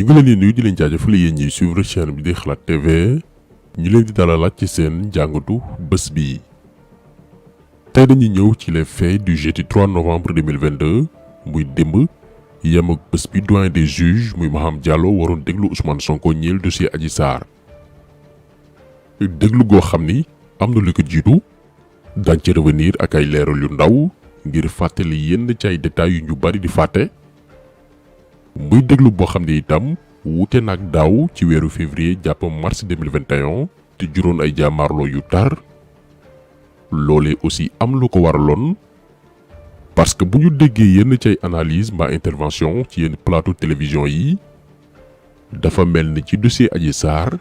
ñu ngi leen di nuyu di leen jaajëfal yéen ñiy suivre chaîne bi di Xalaat TV ñu leen di dalalaat ci seen jàngatu bés bi. tey dañuy ñëw ci les faits du jeudi 3 novembre 2022 muy démb yem ak bés bi doyen des juges muy Maham Diallo waroon déglu Ousmane Sonko ñeel dossier Adji Sarr. déglu goo xam ni am na lu ko jiitu daañ ci revenir ak ay leeral yu ndaw ngir fàttali yenn ci ay détails yu ñu bari di fàtte. muy déglu boo xam ne itam wuute nag daaw ci weeru février jàpp mars 2021 te juróon ay jàmmaarloo yu tar loolee aussi am lu ko waraloon parce que bu ñu déggee yenn ci ay analyse mbaa intervention ci yenn plateau télévision yi dafa mel ni ci dossier Adji Sarr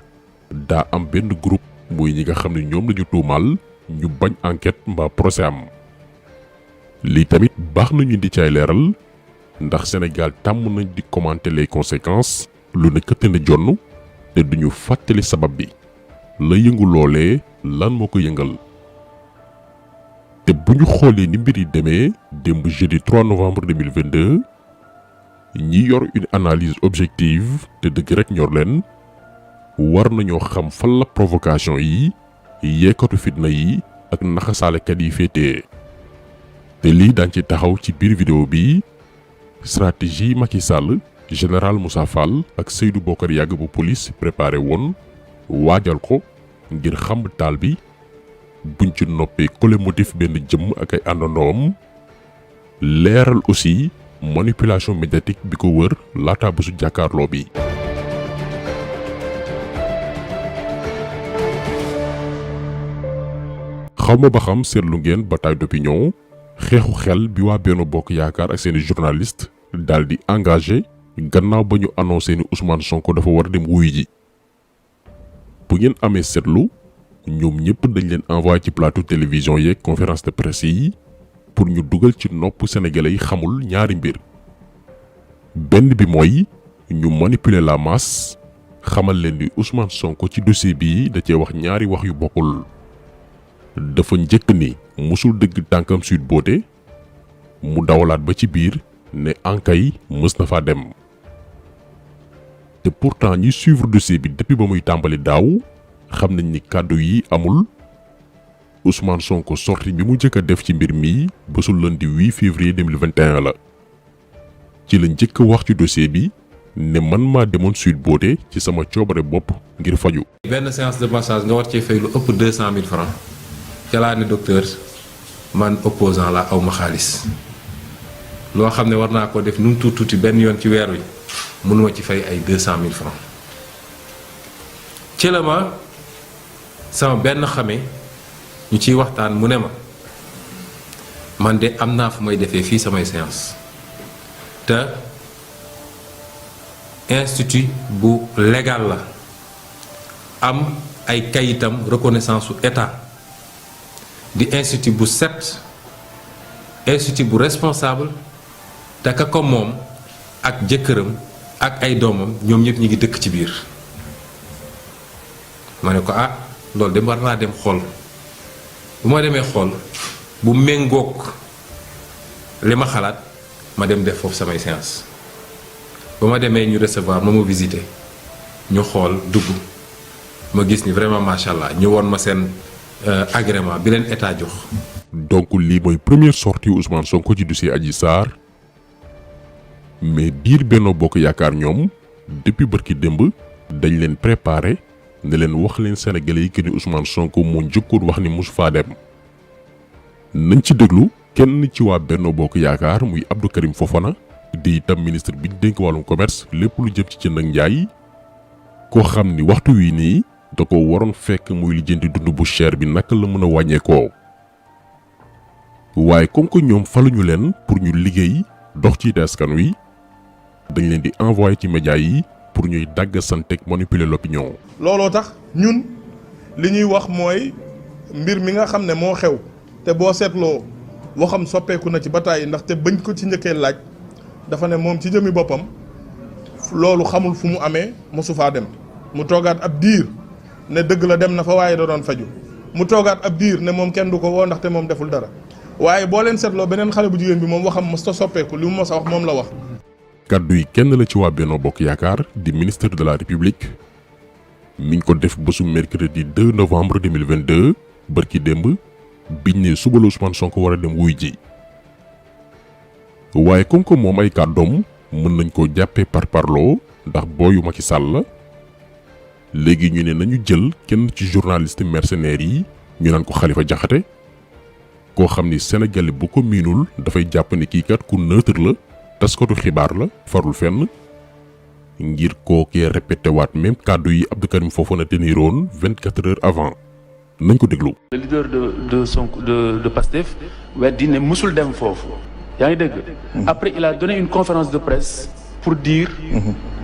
daa am benn groupe muy ñi nga xam ne ñoom lañu tuumal ñu bañ enquête mbaa procès am lii tamit baax nañu di ci ay leeral ndax Sénégal tàmm nañ di commenter les conséquences lu ne këtt na jonn te duñu fàttali sabab bi la yëngu loolee lan moo ko yëngal. te bu ñu xoolee ni mbir yi demee démb jeudi 3 novembre 2022 ñi yor une analyse objective te dëgg rek ñor leen war nañoo xam fan la provocation yi yeekatu fitna yi ak naxasaalekat yi féetee te lii daañ ci taxaw ci biir vidéo bi. stratégie Macky Sall général Moussa Fall ak Seydou Bokar Yàgg bu police préparé woon waajal ko ngir xam taal bi buñ ci noppee collé motif benn jëmm ak ay àndandoom leeral aussi manipulation médiatique bi ko wër laata bésu jàkkaarloo bi. xawma ba xam seetlu ngeen bataille d'opinion xeexu xel bi waa Benno Bokk Yaakaar ak seeni journaliste daal di engagé gannaaw ba ñu annoncé ni Ousmane Sonko dafa war a dem wuyu ji. bu ngeen amee seetlu ñoom ñëpp dañ leen envoyé ci plateau télévision yeeg conférence de presse yi pour ñu dugal ci nopp sénégalais yi xamul ñaari mbir. benn bi mooy ñu manipuler la masse xamal leen ni Ousmane Sonko ci dossier bii da cee wax ñaari wax yu bokkul. dafa njëkk ni musul dëgg tànkam Sweet Beauté mu dawalaat ba ci biir ne ankay mës na faa dem te pourtant ñi suivre dossier bi depuis ba muy tàmbali daaw xam nañ ni kàddu yi amul. Ousmane Sonko sortie bi mu njëkk a def ci mbir mi bésul lundi 8 février 2021 la ci la njëkk a wax ci dossier bi ne man maa demoon Sweet Beauté ci sama coobare bopp ngir faju. benn séance de massage nga war cee fay lu ëpp 200 000 francs ca laa ne docteur man opposant la aw ma xaalis loo xam ne war naa ko def nu mu tuuti benn yoon ci weer wi mënuma ci fay ay 200 000 francs ci la ma sama benn xame ñu ciy waxtaan mu ne ma man de am naa fu may defee fii samay séance te institut bu légal la am ay kayitam reconnaissance su état di institut bu set institut bu responsable te ka ko moom ak jëkkëram ak ay doomam ñoom ñëpp ñi ngi dëkk ci biir ma ne ko loolu de war naa dem xool bu ma demee xool bu méngoog li ma xalaat ma dem def foofu samay séance ba ma demee ñu recevoir ma visiter ñu xool dugg ma gis ni vraiment macha allah ñu woon ma seen agrément bi leen état jox. donc lii mooy première sortie Ousmane Sonko ci dossier Adji Sarr mais biir Benno Bokk Yaakaar ñoom depuis bërki démb dañ leen préparé ne leen wax leen sénégalais yi que ni Ousmane Sonko moo njëkkoon wax ni mosu faa dem. nañ ci déglu kenn ci waa Benno Bokk Yaakaar muy Abdou Karim Fofana di itam ministre bi ñu dénk wàllum commerce lépp lu jëm ci jënd ak njaay koo xam ni waxtu wi nii. da ko waroon fekk muy lijjanti dund bu cher bi naka la mën a wàññeekoo waaye comme que ñoom faluñu leen pour ñu liggéey dox ci askan wi dañ leen di envoyer ci médias yi pour ñuy dagg santeeg manipuler l'opinion. looloo tax ñun li ñuy wax mooy mbir mi nga xam ne moo xew te boo seetloo waxam soppeeku na ci bataay ndaxte bañ ko ci njëkkee laaj dafa ne moom ci jëmi boppam loolu xamul fu mu amee mosu faa dem mu toogaat ab diir. ne dëgg la dem na fa waaye da doon faju mu toogaat ab diir ne moom kenn du ko woo ndaxte moom deful dara waaye boo leen seetloo beneen xale bu jigéen bi moom waxam mos ta soppeeku li mu mos a wax moom la wax. kàddu yi kenn la ci waa Benno Bokk Yaakaar di ministre de la République mi ngi ko def bésu mercredi 2 novembre 2022 bërki démb biñ ne suba la Ousmane Sonko war a dem wuy ji waaye comme que moom ay kàddoom mën nañ koo jàppee par parloo ndax booyu Macky Sall la léegi ñu ne nañu jël kenn ci journaliste mercenaires yi ñu naan ko Khalifa Diakhaté koo xam ni Sénégalais bu ko miinul dafay jàpp ni kii kat ku neutre la taskatu xibaar la farul fenn ngir kookee répété waat même kàddu yi Abdou Karim Fofana teniroon 24 heures avant nañ ko déglu. le leader de Pastef weddi ne musul dem foofu yaa ngi dégg. après il a donné une conférence de presse pour dire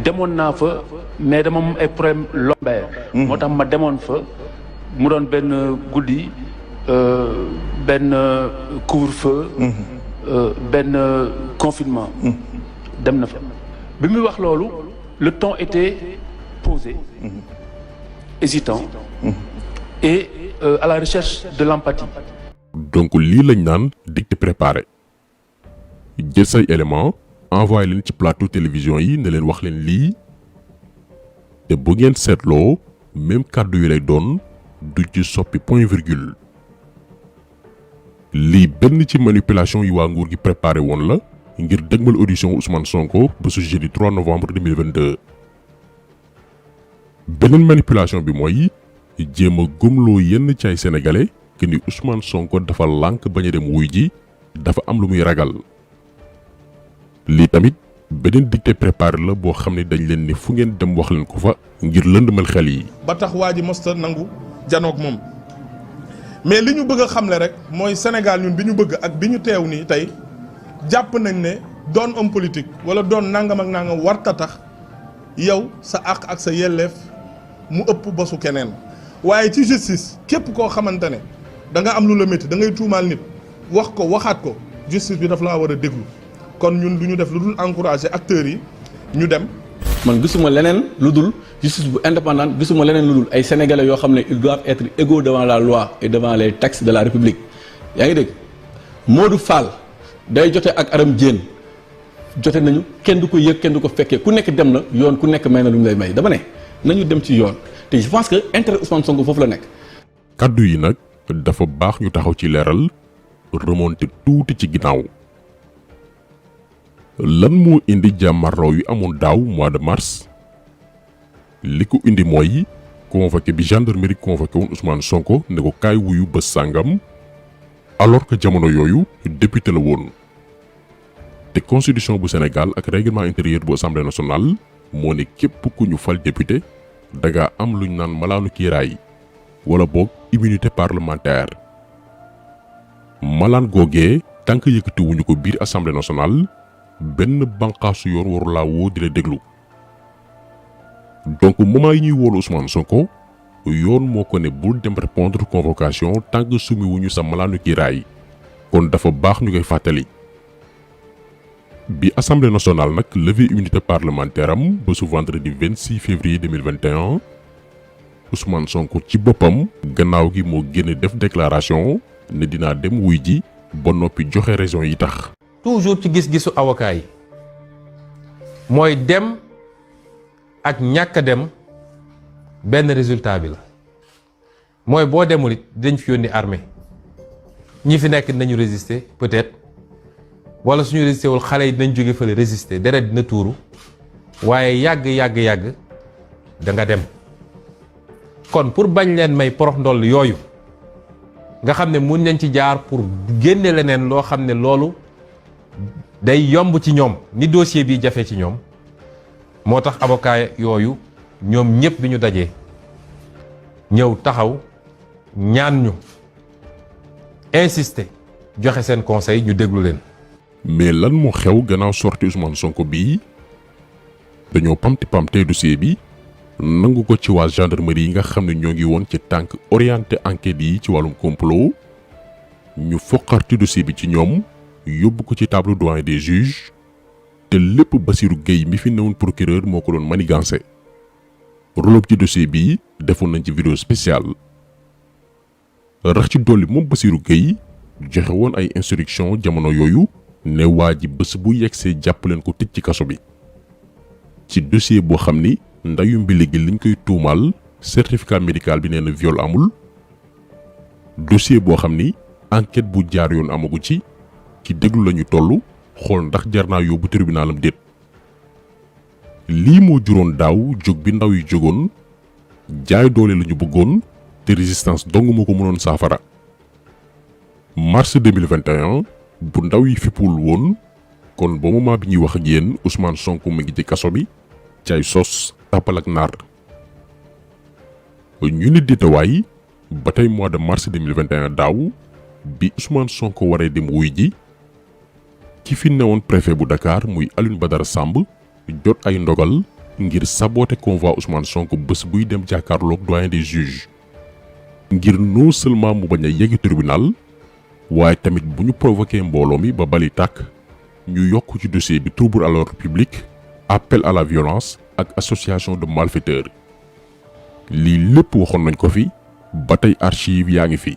demoon naa fa mais dama am ay problème lombaire. moo tax ma demoon fa mu doon benn guddi benn couvre-feu. benn confinement. dem na fa bi muy wax loolu le ton était posé. hésitant. et à la recherche de l'empathie. donc lii lañ naan dicté préparé jël say élément envoyé leen ci plateau télévision yi ne leen wax leen lii te bu ngeen seetloo même kàddu yi lay doon du ci soppi point virgule lii benn ci manipulation yi waa nguur gi préparé woon la ngir dëgmal audition Ousmane Sonko ba su jeudi 3 novembre 2022 beneen manipulation bi mooy jéem a gëmloo yenn ci ay sénégalais que ni Ousmane Sonko dafa lànk bañ a dem wuy ji dafa am lu muy ragal lii tamit beneen dicté préparé la boo xam ne dañ leen ni fu ngeen dem wax leen ko fa ngir lëndëmal xel yi. ba tax waa ji mosta nangu janoog moom mais li ñu bëgg a xamle rek mooy Sénégal ñun bi ñu bëgg ak bi ñu teew nii tey jàpp nañ ne doon homme politique wala doon nangam ak nangam warta tax yow sa àq ak sa yelleef mu ëpp bosu keneen waaye ci justice képp koo xamante ne da nga am lu la métti da ngay tuumaal nit wax ko waxaat ko justice bi daf laa war a déglu kon ñun du ñu def lu dul encourager acteurs yi ñu dem. man gisuma leneen lu dul justice bu indépendante gisuma leneen lu dul ay sénégalais yoo xam ne ils doivent être égaux devant la loi et devant les textes de la république yaa ngi dégg Modou Fall day jote ak Aram Diène jote nañu kenn du ko yëg kenn du ko fekkee ku nekk dem na yoon ku nekk may na lu ñu lay may dama ne nañu dem ci yoon te je pense que intérêt Ousmane Sonko foofu la nekk. kaddu yi nag dafa baax ñu taxaw ci leeral remonter tuuti ci ginnaaw. lan moo indi jàmmarloo yu amoon daaw mois de mars li ko indi mooy convoqué bi gendarmerie convoqué woon Ousmane Sonko ne ko kaay wuyu bés sàngam alors que jamono yooyu député la woon te constitution bu Sénégal ak règlement intérieur bu assemblée nationale moo ne képp ku ñu fal député danga am luñ naan malaanu kiiraay wala boog immunité parlementaire malaan googee tànk yëkkatiwuñu ko biir assemblée nationale benn banqaasu yoon waru laa woo di la déglu donc moment yi ñuy woolu Ousmane Sonko yoon moo ko ne bul dem répondre convocation tant que sumi wuñu sa malaanu kiiraay kon dafa baax ñu koy fàttali bi assemblée nationale nag levé immunité parlementaire am ba su vendredi 26 février 2021 Ousmane Sonko ci boppam gannaaw gi moo génne def déclaration ne dinaa dem wuy ji ba noppi joxe raison yi tax. toujours ci gis-gisu avocat yi mooy dem ak ñàkk a dem benn résultat bi la mooy boo demul it dañ fi yónni armée ñi fi nekk nañu résister peut-être wala suñu résister wul xale yi dinañ jóge fële résister deret dina tuuru waaye yàgg da nga dem kon pour bañ leen may porox ndoll yooyu nga xam ne mun nañ ci jaar pour génne leneen loo xam ne loolu day yomb ci ñoom ni dossier bi jafe ci ñoom moo tax avocat yooyu ñoom ñëpp bi ñu dajee ñëw taxaw ñaan ñu insister joxe seen conseil ñu déglu leen. mais lan moo xew gannaaw sorti Ousmane Sonko bii dañoo pamte dossier bi nangu ko ci waa gendarmerie yi nga xam ne ñoo ngi woon ci tànk orienté enquête yi ci wàllum complot ñu foqarti dossier bi ci ñoom. yóbbu ko ci table doyen des juges te lépp Bassirou Gueye mi fi newoon procureur moo ko doon manigancé rôle ci dossier bii defoon nañ ci vidéo spéciale rax ci dolli moom Bassirou Gueye joxe woon ay instruction jamono yooyu ne waa ji bés bu yegsee jàpp leen ko tëj ci kaso bi ci dossier boo xam ni ndayu mbili gi liñ koy tuumaal certificat médical bi nee na viol amul, dossier boo xam ni enquête bu jaar yoon amagu ci déglu lañu toll xool ndax jar naa yóbbu tribunalam déet. lii moo juróon daaw jóg bi ndaw yi jógoon jaay doole lañu bëggoon te résistance dong moo ko mënoon saafara. mars 2021 bu ndaw yi fippul woon kon ba moment bi ñuy wax ak yéen Ousmane Sonko mu ngi ci kaso bi ci ay sos tàppal ak naar. ñu nit di tawaay ba tey mois de mars 2021 daaw bi Ousmane Sonko waree dem wuy ji ki fi newoon préfet bu Dakar muy Alioune Badara Samb jot ay ndogal ngir saboter convoi Ousmane Sonko bés buy dem jàkkaarloog doyen des juges ngir non seulement mu bañ a yegg tribunal waaye tamit bu ñu provoqué mbooloo mi ba bali tàkk ñu yokk ci dossier bi trouble à l'ordre public, appel à la violence ak association de malfaiteurs. lii lépp waxoon nañ ko fi ba tey archive yaa ngi fi.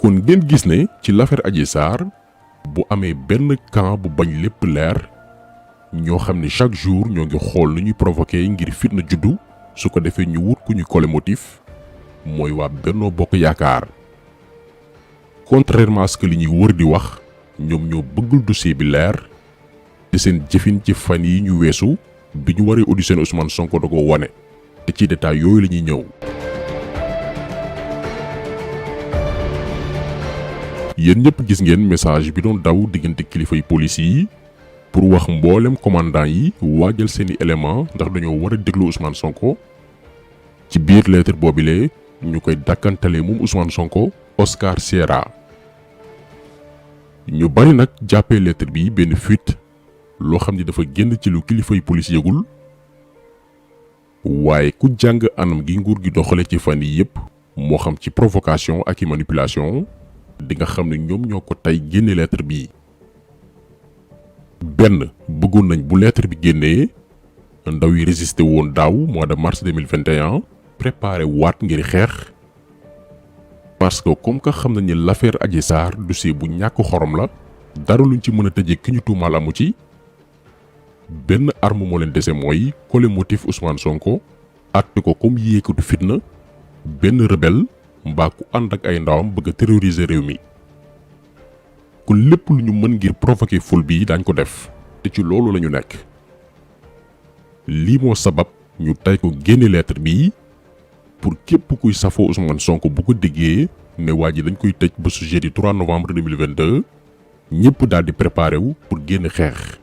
kon ngeen gis ne ci l'affaire Adji Sarr bu amee benn camp bu bañ lépp leer ñoo xam ne chaque jour ñoo ngi xool nu ñuy provoquer ngir fitna juddu su ko defee ñu wut ku ñu coller motif mooy waa Benno Bokk Yaakaar. contrairement à ce que li ñuy wër di wax ñoom ñoo bëggul dossier bi leer te seen jëfin ci fan yi ñu weesu bi ñu waree auditionné Ousmane Sonko da ko wane te ci détail yooyu la ñuy ñëw. yéen ñëpp gis ngeen message bi doon daw diggante kilifay police yi pour wax mboolem commandant yi waajal seeni élément ndax dañoo war a déglu Ousmane Sonko. ci biir lettre boobile ñu koy dàkkantale moom Ousmane Sonko Oscar Sierra. ñu bari nag jàppee lettre bi benn fuite loo xam ni dafa génn ci lu kilifay police yëgul waaye ku jàng anam gi nguur gi doxale ci fan yi yépp moo xam ci provocation ak i manipulation di nga xam ne ñoom ñoo ko tey génne lettre bi. benn bëggoon nañ bu lettre bi génnee ndaw yi résisté woon daaw mois de mars 2021 préparé waat ngir xeex parce que comme que xam nañ ne l'affaire Adji Sarr dossier bu ñàkk xorom la dara luñ ci mën a tëjee ki ñu tuumaal amu ci benn arme moo leen dese mooy coller motif Ousmane Sonko àtte ko comme yéekatu fitna benn rebelle mbaa ku ànd ak ay ndawam bëgg a terroriser réew mi. kon lépp lu ñu mën ngir provoquer foule bi daañ ko def te ci loolu lañu nekk. lii moo sabab ñu tay ko génne lettre bi pour képp kuy safoo Ousmane Sonko bu ko déggee ne waa ji dañ koy tëj ba su jeudi 3 novembre 2022 ñëpp daal di préparé wu pour génn xeex.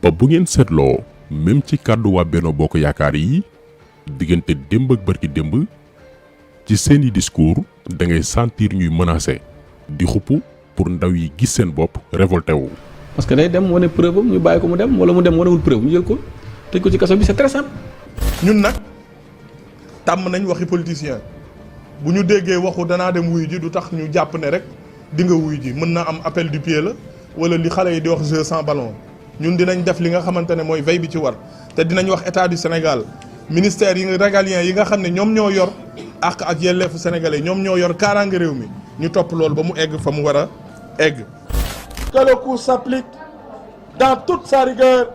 ba bu ngeen seetloo même ci kàddu waa Benno Bokk Yaakaar yi diggante démb ak barki démb ci seeni discours da ngay sentir ñuy menacé di xupp pour ndaw yi gis seen bopp révolté wu. parce que day dem wane preuve am ñu bàyyi ko mu dem wala mu dem wanewul preuve ñu jël ko tëj ko ci kaso bi c'est très simple. ñun nag tàmm nañ waxi politicien bu ñu déggee waxu danaa dem wuyu ji du tax ñu jàpp ne rek di nga wuyu ji mën na am appel du pied la wala li xale yi di wax jeu sans ballon ñun dinañ def li nga xamante ne mooy veille bi ci war te dinañ wax état du Sénégal ministère yi régalien yi nga xam ne ñoom ñoo yor àq ak yelleefu sénégalais ñoom ñoo yor kaaraange réew mi ñu topp loolu ba mu egg fa mu war a egg. Que le coup s'applique dans toute sa rigueur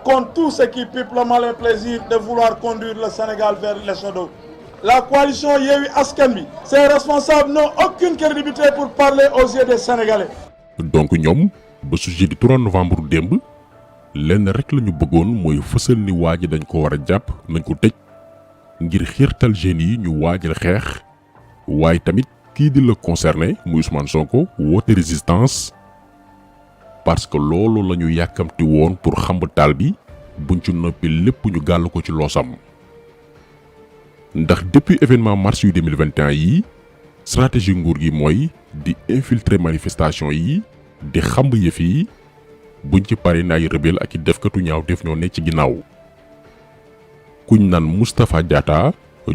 contre tous ceux qui pipent le malin plaisir de vouloir conduire le Sénégal vers l'échafaud. La coalition Yewwi Askan Wi, ses responsables n'ont aucune crédibilité pour parler aux yeux des Sénégalais. donc ñoom ba su jeudi 3 novembre démb lenn rek la ñu bëggoon mooy fësal ni waa ji dañ ko war a jàpp nañ ko tëj ngir xiirtal jeunes yi ñu waajal xeex waaye tamit kii di la concerné muy Ousmane Sonko woote résistance parce que loolu la ñu yàkkamti woon pour xamb taal bi buñ ci noppi lépp ñu gàll ko ci loosam. ndax depuis événement mars yu 2021 yi stratégie nguur gi mooy di infiltrer manifestation yi di xamb yëf yi buñ ci pare na ay rebelle ak i defkatu ñaaw def ñoo ne ci ginnaaw. kuñ naan Moustapha Diatta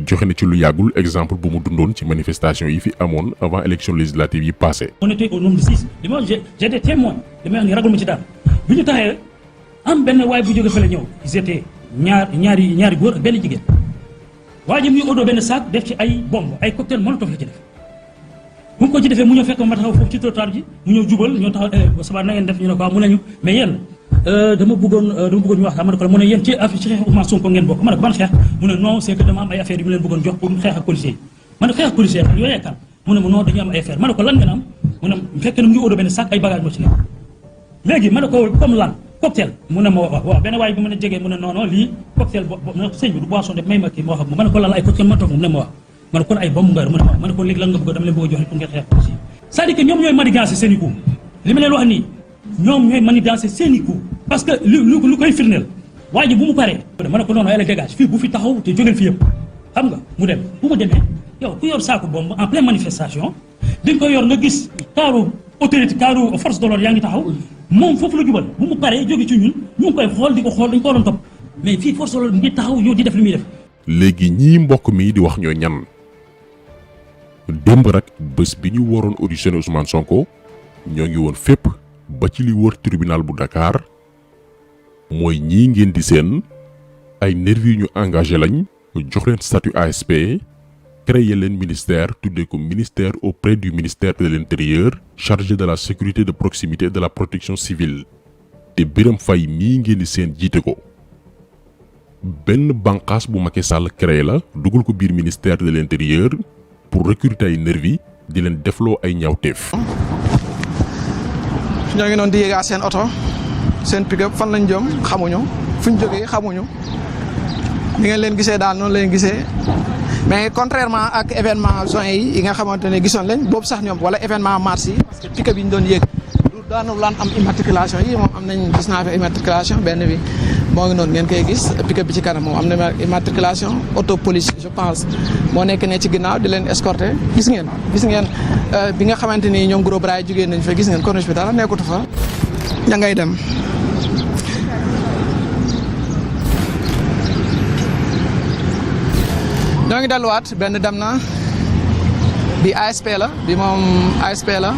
joxe na ci lu yàggul exemple bu mu dundoon ci manifestation yi fi amoon avant élection législative yi passé. On était au nombre de 6 li ma j'ai des témoins damay wax ni ragal ma ci daal bi ñu taxee am benn waay bu jóge fële ñëw ils étaient ñaari góor ak benn jigéen waa ji muy odo benn sac def ci ay bombe ay cocktail molotov la ci def bu mu ko ci defee mu ñëw fekk ma taxaw foofu ci trottoir ji mu ñëw jubal ñoo taxaw sabaa na ngeen def ñu ne ko mu nañu mais yéen dama bëggoon ñu wax ma ne ko mu ne yéen ci affaire ci xeex Ousmane Sonko ngeen bokk ma ne ko ban xeex mu ne non c'est que dama am ay affaires yu mu leen bëggoon jox pour xeex ak policiers yi ma ne xeex ak policiers yi yooyu kan mu ne ma non dañu am ay affaires ma ne ko lan ngeen am mu ne fekk na mu ngi odo benn sac ay bagages moo ci nekk léegi ma ne ko comme lan cocktail mu ne ma waaw benn waay bi mën a jegee mu ne non non lii cocktail sëñ bi du boisson de may ma kii moo xam ma ne ko lan la ay cocktail ma toog mu ne ma wax ma ne kon ay bomb nga mu ne ma ne ko léegi lan nga bëgg dama leen bëgg a jox pour ngeen xeex policiers c'est-à-dire que ñoom ñooy manigancé seen i coup li ma leen wax nii ñoom ñooy manigancé seen i coup parce que lu koy firndeel waa ji bu mu paree ma ne ko non non elle dégage fii bu fi taxaw te jógeel fi yëpp xam nga mu dem bu mu demee yow ku yor saako bomb en pleine manifestation di nga ko yor nga gis kaaru autorité kaaru force de l'ordre yaa ngi taxaw moom foofu la jubal bu mu paree jóge ci ñun ñu ngi koy xool di ko xool dañ ko waroon topp mais fii force de l'ordre ngi taxaw yow di def li muy def. léegi ñii mbokk mi di wax ñoo ñan démb rek bés bi ñu waroon auditionné Ousmane Sonko ñoo ngi woon fépp ba ci li wër tribunal bu Dakar mooy ñii ngeen di seen ay nervi yu ñu engagé lañ jox leen statut ASP créé leen ministère tuddee ko ministère auprès du ministère de l'intérieur chargé de la sécurité de proximité et de la protection civile te Birame Faye mii ngeen di seen jiite ko benn bànqaas bu Macky Sall créé la dugal ko biir ministère de l'intérieur pour recruter ay nervi di leen defloo ay ñaawteef. ñoo ngi noonu di yéegaa seen oto seen pick-up fan lañ jëm xamuñu fuñ jógee xamuñu ni ngeen leen gisee daal noonu leen gisee mais contrairement ak événement juin yi nga xamante ne gisoon lañ boobu sax ñoom wala événement mars yi parce que pick-up yi ñu doon yéeg du daanu laan am immatriculation yi moom am nañ gis naa fi immatriculation benn bi moo ngi noonu ngeen koy gis pick-up bi ci kanam moom am na immatriculation auto police je pense moo nekk ne ci ginnaaw di leen escorter gis ngeen bi nga xamante ni ñoom gros bras yi jógee nañ fa gis ngeen corniche bi dara nekkutu fa ña ngay dem ñoo ngi delluwaat benn dem na bi ASP la bi moom ASP la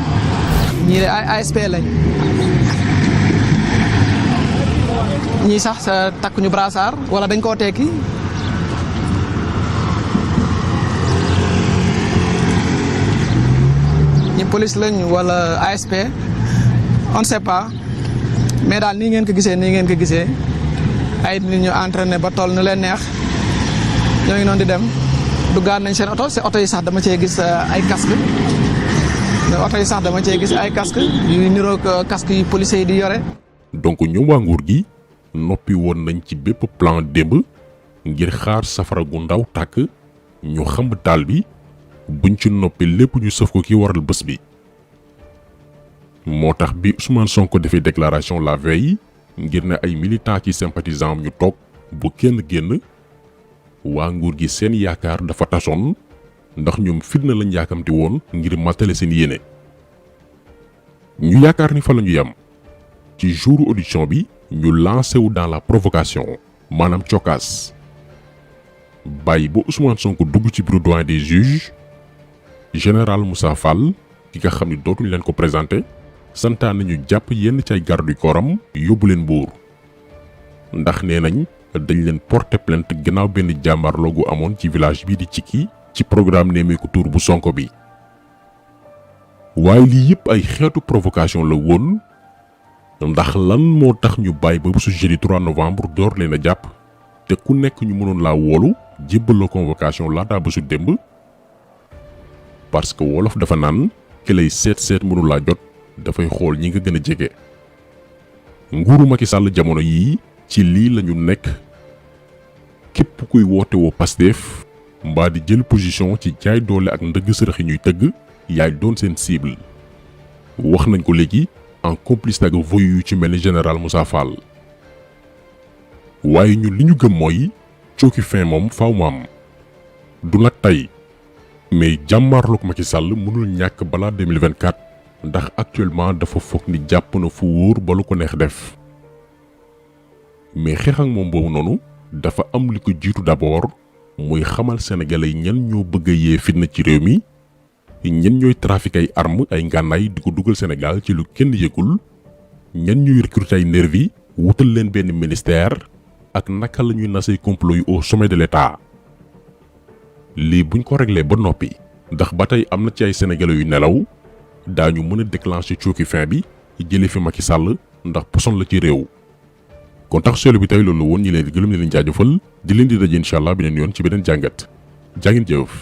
ñii de ay ASP lañ ñii sax sa takk ñu brassard wala dañ koo tekki ñi police lañ wala ASP on ne sait pas mais daal nii ngeen ko gisee ay nit ñu entraîné ba toll nu leen neex ñoo ngi noonu di dem duggaat nañ seen oto yi sax dama cee gis ay casque yu niroog casque yu policiers yi di yore. donc ñoom waa nguur gi noppi woon nañ ci bépp plan démb ngir xaar safara gu ndaw tàkk ñu xamb taal bi buñ ci noppi lépp ñu sëf ko ki waral bés bi. moo tax bi Ousmane Sonko defee déclaration la veille ngir ne ay militants ci sympathisants am ñu toog bu kenn génn waa nguur gi seen yaakaar dafa tasoon ndax ñoom fitna lañ yaakamti woon ngir matale seen yéene. ñu yaakaar ni fa la ñu yem ci jouru audition bi ñu lancé wu dans la provocation maanaam cokkaas bàyyi ba Ousmane Sonko dugg ci bureau doyen des juges général Moussa Fall ki nga xam ni dootuñ leen ko présenté santaan nañu jàpp yenn ci ay garde du corps am yóbbu leen Mbuur ndax nee nañ dañ leen porter plainte gannaaw benn jàmbaarloo gu amoon ci village bi di Cikki ci programme Nemmeeku Tour bu Sonko bi. waaye lii yëpp ay xeetu provocation la woon ndax lan moo tax ñu bàyyi ba bésu jeudi 3 novembre door leen a jàpp te ku nekk ñu mënoon laa woolu jébbal la convocation laataa bésu démb parce que wolof dafa naan ki lay seet mënu laa jot dafay xool ñi nga gën a jege. nguuru Macky Sall jamono yii ci lii lañu nekk képp kuy woote woo Pastef mbaa di jël position ci jaay doole ak ndëgg sërëx yi ñuy tëgg yaay doon seen cible. wax nañ ko léegi en complice ak voyou yu ci mel ni général Moussa Fall. waaye ñun li ñu gëm mooy cooki fin moom faaw mu am du nag tey mais jàmmaarloog Macky Sall mënul ñàkk balaa 2024 ndax actuellement dafa foog ni jàpp na fu wóor ba lu ko neex def. mais xeex ak moom boobu noonu dafa am li ko jiitu d'abord muy xamal sénégalais ñan ñoo bëgg a yee fitna ci réew mi ñan ñooy trafic ay armes ay ngànnaay di ko dugal Sénégal ci lu kenn yëgul ñan ñuy recruter ay nervi wutal leen benn ministère ak naka la ñuy nasee complot yu au sommet de l'État. lii buñ ko réglé ba noppi ndax ba tey am na ci ay sénégalais yu nelaw daañu mën a déclencher cooki fin bi jëlee fi Macky Sall ndax poson la ci réew kon tax seelu bi tey loolu woon ñi leen di gërëm leen jaajëfal di leen di daje incha allah beneen yoon ci beneen jàngat jaa ngeen jëf.